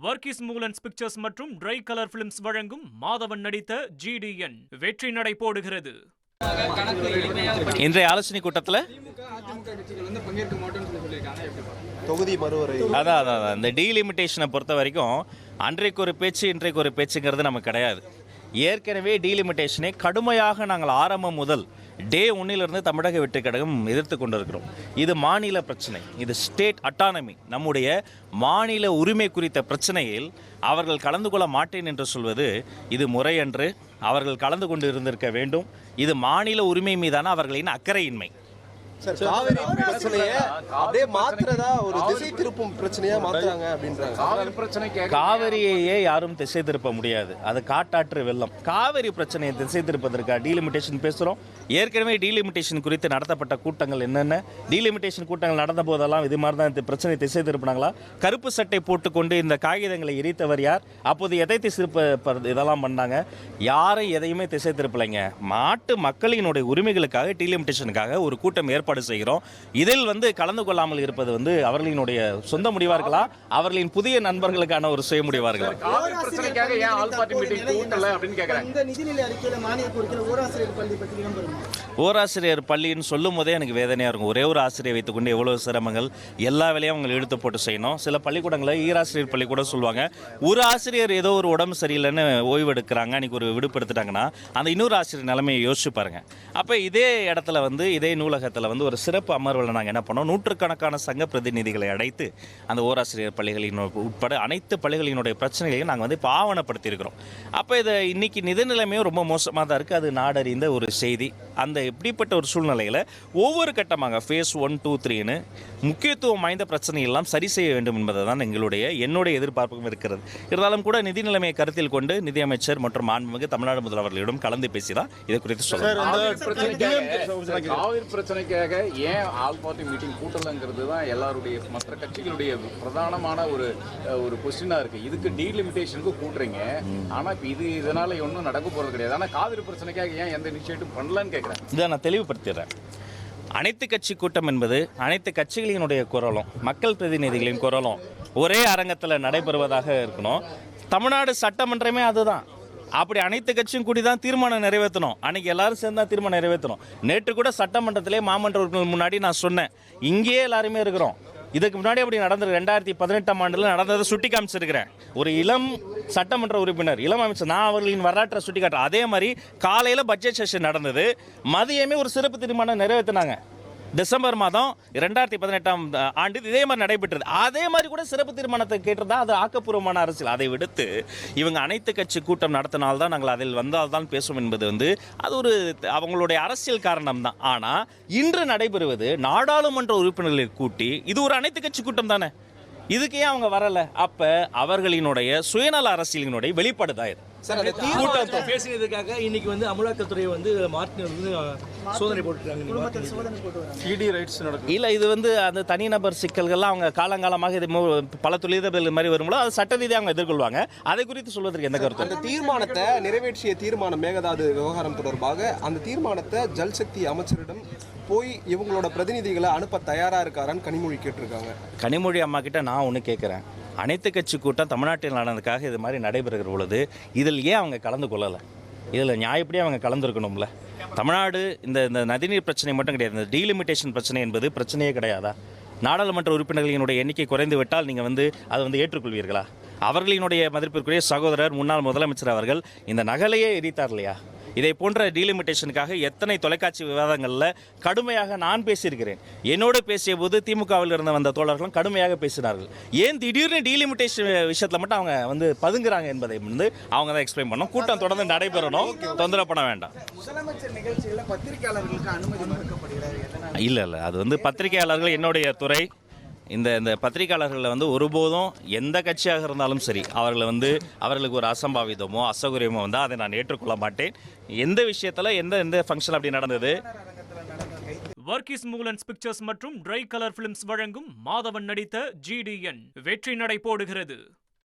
Varghese மூலன்ஸ் pictures மற்றும் try colour films வழங்கும் மாதவன் நடித்த GDN வெற்றி நடை போடுகிறது. இன்றைய ஆலோசனை கூட்டத்தில் தொகுதி மறுவரை அதான் இந்த டீலிமிட்டேஷனை பொறுத்த வரைக்கும் அன்றைக்கு ஒரு பேச்சு இன்றைக்கு ஒரு பேச்சுங்கிறது நமக்கு கிடையாது. ஏற்கனவே டீலிமிட்டேஷனை கடுமையாக நாங்கள் ஆரம்பம் முதல் டே 1 தமிழக வெற்றி கழகம் எதிர்த்து கொண்டிருக்கிறோம். இது மாநில பிரச்சனை, இது ஸ்டேட் அட்டானமி, நம்முடைய மாநில உரிமை குறித்த பிரச்சனையில் அவர்கள் கலந்து கொள்ள மாட்டேன் என்று சொல்வது இது முறையன்று. அவர்கள் கலந்து கொண்டு இருந்திருக்க வேண்டும். இது மாநில உரிமை மீதான அவர்களின் அக்கறையின்மை. காவிரி பிரச்சனையை அப்படியே மாத்துறதா ஒரு திசை திருப்பும் பிரச்சனையா மாத்துறாங்க அப்படின்றாங்க. காவிரியையே யாரும் திசை திருப்ப முடியாது, அது காட்டாற்று வெள்ளம். காவிரி பிரச்சனையை திசை திருப்பதற்காக டீலிமிட்டேஷன் பேசுகிறோம். ஏற்கனவே டீலிமிட்டேஷன் குறித்து நடத்தப்பட்ட கூட்டங்கள் என்னென்ன, டீலிமிட்டேஷன் கூட்டங்கள் நடந்த போதெல்லாம் இது மாதிரி தான் இந்த பிரச்சனை திசை திருப்பினாங்களா? கருப்பு சட்டை போட்டுக்கொண்டு இந்த காகிதங்களை எரித்தவர் யார்? அப்போது எதை திசை இதெல்லாம் பண்ணாங்க? யாரும் எதையுமே திசை திருப்பலைங்க. நாட்டு மக்களினுடைய உரிமைகளுக்காக டீலிமிட்டேஷனுக்காக ஒரு கூட்டம் ஏற்பாடு செய்கிறோம். இதில் கலந்து கொள்ளாமல் இருப்பது அவர்களினுடைய சொந்த முடிவா இருக்கலாம், அவர்களின் புதிய நண்பர்களுக்கான ஒரு சுய முடிவா இருக்கலாம். ஓராசிரியர் பள்ளின்னு சொல்லும் போதே எனக்கு வேதனையாக இருக்கும். ஒரே ஒரு ஆசிரியர் வைத்துக்கொண்டு எவ்வளோ சிரமங்கள், எல்லா வேலையும் அவங்க இழுத்து போட்டு செய்யணும். சில பள்ளிக்கூடங்களில் ஈராசிரியர் பள்ளி கூட சொல்லுவாங்க, ஒரு ஆசிரியர் ஏதோ ஒரு உடம்பு சரியில்லைன்னு ஓய்வு எடுக்கிறாங்க, அன்றைக்கி ஒரு விடுப்பு எடுத்துட்டாங்கன்னா அந்த இன்னொரு ஆசிரியர் நிலைமையை யோசிச்சு பாருங்க. அப்போ இதே இடத்துல இதே நூலகத்தில் ஒரு சிறப்பு அமர்வில் நாங்கள் என்ன பண்ணோம், நூற்றுக்கணக்கான சங்க பிரதிநிதிகளை அழைத்து அந்த ஓராசிரியர் பள்ளிகளின் உட்பட அனைத்து பள்ளிகளினுடைய பிரச்சனைகளையும் நாங்கள் இப்போ ஆவணப்படுத்தியிருக்கிறோம். அப்போ இதை இன்னைக்கு நிதி நிலைமையும் ரொம்ப மோசமாக தான் இருக்குது. அது நாடறிந்த ஒரு செய்தி. அந்த இப்படிப்பட்ட ஒரு சூழ்நிலையில் ஒவ்வொரு கட்டமாக ஃபேஸ் 1, 2, 3ன்னு முக்கியத்துவம் வாய்ந்த பிரச்சனை எல்லாம் சரி செய்ய வேண்டும் என்பதை தான் என்னுடைய எதிர்பார்ப்பும் இருக்கிறது. இருந்தாலும் கூட நிதி நிலைமையை கருத்தில் கொண்டு நிதியமைச்சர் மற்றும் மாண்புமிகு தமிழ்நாடு முதல்வர்களிடம் கலந்து பேசி தான் இதை குறித்து சொல்லுங்கள். ஏன் ஆல் பார்ட்டி மீட்டிங் கூட்டலங்கிறது தான் எல்லாருடைய மற்ற கட்சிகளுடைய பிரதானமான ஒரு கொஸ்டினாக இருக்குது. இதுக்கு டீலிமிட்டேஷனுக்கு கூட்டுறீங்க, ஆனால் இப்போ இதனால் ஒன்றும் நடக்க போகிறது கிடையாது. ஆனால் காவிரி பிரச்சனைக்காக ஏன் எந்த இனிஷியேட்டிவ் பண்ணலன்னு கேட்குறேன். இதை நான் தெளிவுபடுத்திடுறேன். அனைத்து கட்சி கூட்டம் என்பது அனைத்து கட்சிகளினுடைய குரலும் மக்கள் பிரதிநிதிகளின் குரலும் ஒரே அரங்கத்தில் நடைபெறுவதாக இருக்கணும். தமிழ்நாடு சட்டமன்றமே அதுதான். அப்படி அனைத்து கட்சியும் கூடி தான் தீர்மானம் நிறைவேற்றணும். அன்றைக்கி எல்லாரும் சேர்ந்து தான் தீர்மானம் நிறைவேற்றணும். நேற்று கூட சட்டமன்றத்திலே மாமன்ற உறுப்பினர் முன்னாடி நான் சொன்னேன், இங்கேயே எல்லாருமே இருக்கிறோம். இதுக்கு முன்னாடி அப்படி நடந்தது 2018ஆம் ஆண்டில் நடந்ததை சுட்டி காமிச்சிருக்கிறேன். ஒரு இளம் சட்டமன்ற உறுப்பினர், இளம் அமைச்சர், நான் அவர்களின் வரலாற்றை சுட்டி காட்டுறேன். அதே மாதிரி காலையில் பட்ஜெட் செஷன் நடந்தது, மதியமே ஒரு சிறப்பு தீர்மானம் நிறைவேற்றினாங்க. டிசம்பர் மாதம் 2018ஆம் ஆண்டு இதே மாதிரி நடைபெற்றது. அதே மாதிரி கூட சிறப்பு தீர்மானத்தை கேட்டிருந்தா அது ஆக்கப்பூர்வமான அரசியல். அதை விடுத்து இவங்க அனைத்து கட்சி கூட்டம் நடத்தினால்தான் நாங்கள் அதில் வந்தால்தான் பேசுவோம் என்பது அது ஒரு அவங்களுடைய அரசியல் காரணம் தான். ஆனால் இன்று நடைபெறுவது நாடாளுமன்ற உறுப்பினர்களை கூட்டி இது ஒரு அனைத்து கட்சி கூட்டம் தானே. இதுக்கு ஏன் அவங்க வரலை? அப்போ அவர்களினுடைய சுயநல அரசியலினுடைய வெளிப்பாடு தான் இது. கூட்டத்தை பேசினதுக்காக இன்னைக்கு அமலாக்கத்துறை சோதனை போட்டுருக்காங்க. இல்லை, இது அந்த தனிநபர் சிக்கல்கள்லாம் அவங்க காலங்காலமாக இது பல தொழிலதிபர்கள் மாதிரி வரும்போது அது சட்ட ரீதியாக அவங்க எதிர்கொள்வாங்க. அதை குறித்து சொல்வதற்கு எந்த கருத்து? அந்த தீர்மானத்தை நிறைவேற்றிய தீர்மானம் மேகதாது விவகாரம் தொடர்பாக அந்த தீர்மானத்தை ஜல்சக்தி அமைச்சரிடம் போய் இவங்களோட பிரதிநிதிகளை அனுப்ப தயாராக இருக்காரான்னு கனிமொழி கேட்டிருக்காங்க. கனிமொழி அம்மா கிட்ட நான் ஒன்று கேட்குறேன், அனைத்து கட்சி கூட்டம் தமிழ்நாட்டில் நடந்ததுக்காக இது மாதிரி நடைபெறுகிற பொழுது இதில் ஏன் அவங்க கலந்து கொள்ளலை? இதில் நியாயப்படியே அவங்க கலந்துருக்கணும்ல. தமிழ்நாடு இந்த நதிநீர் பிரச்சனை மட்டும் கிடையாது, இந்த டீலிமிட்டேஷன் பிரச்சனை என்பது பிரச்சனையே கிடையாதா? நாடாளுமன்ற உறுப்பினர்களினுடைய எண்ணிக்கை குறைந்து விட்டால் நீங்கள் அதை ஏற்றுக்கொள்வீர்களா? அவர்களினுடைய மதிப்பிற்குரிய சகோதரர் முன்னாள் முதலமைச்சர் அவர்கள் இந்த நகலையே எரித்தார் இல்லையா? இதை போன்ற டீலிமிட்டேஷனுக்காக எத்தனை தொலைக்காட்சி விவாதங்களில் கடுமையாக நான் பேசியிருக்கிறேன். என்னோடு பேசிய போது திமுகவில் இருந்து வந்த தோழர்களும் கடுமையாக பேசினார்கள். ஏன் திடீர்னு டீலிமிட்டேஷன் விஷயத்தில் மட்டும் அவங்க பதுங்குறாங்க என்பதை அவங்க தான் எக்ஸ்பிளைன் பண்ணணும். கூட்டம் தொடர்ந்து நடைபெறணும், தொந்தரவு பண்ண வேண்டாம். முதலமைச்சர் நிகழ்ச்சியில் பத்திரிகையாளர்களுக்கு அனுமதி மறுக்கப்படுகிறது. இல்லை, அது பத்திரிகையாளர்கள் என்னுடைய துறை. இந்த பத்திரிகையாளர்களில் ஒருபோதும் எந்த கட்சியாக இருந்தாலும் சரி அவர்களுக்கு ஒரு அசம்பாவிதமோ அசௌகரியமோ வந்தால் அதை நான் ஏற்றுக்கொள்ள மாட்டேன். எந்த விஷயத்தில் எந்த ஃபங்க்ஷன் அப்படி நடந்தது? வர்க்கீஸ் மூலன்ஸ் பிக்சர்ஸ் மற்றும் ட்ரை கலர் பிலிம்ஸ் வழங்கும் மாதவன் நடித்த GDN வெற்றி நடை போடுகிறது.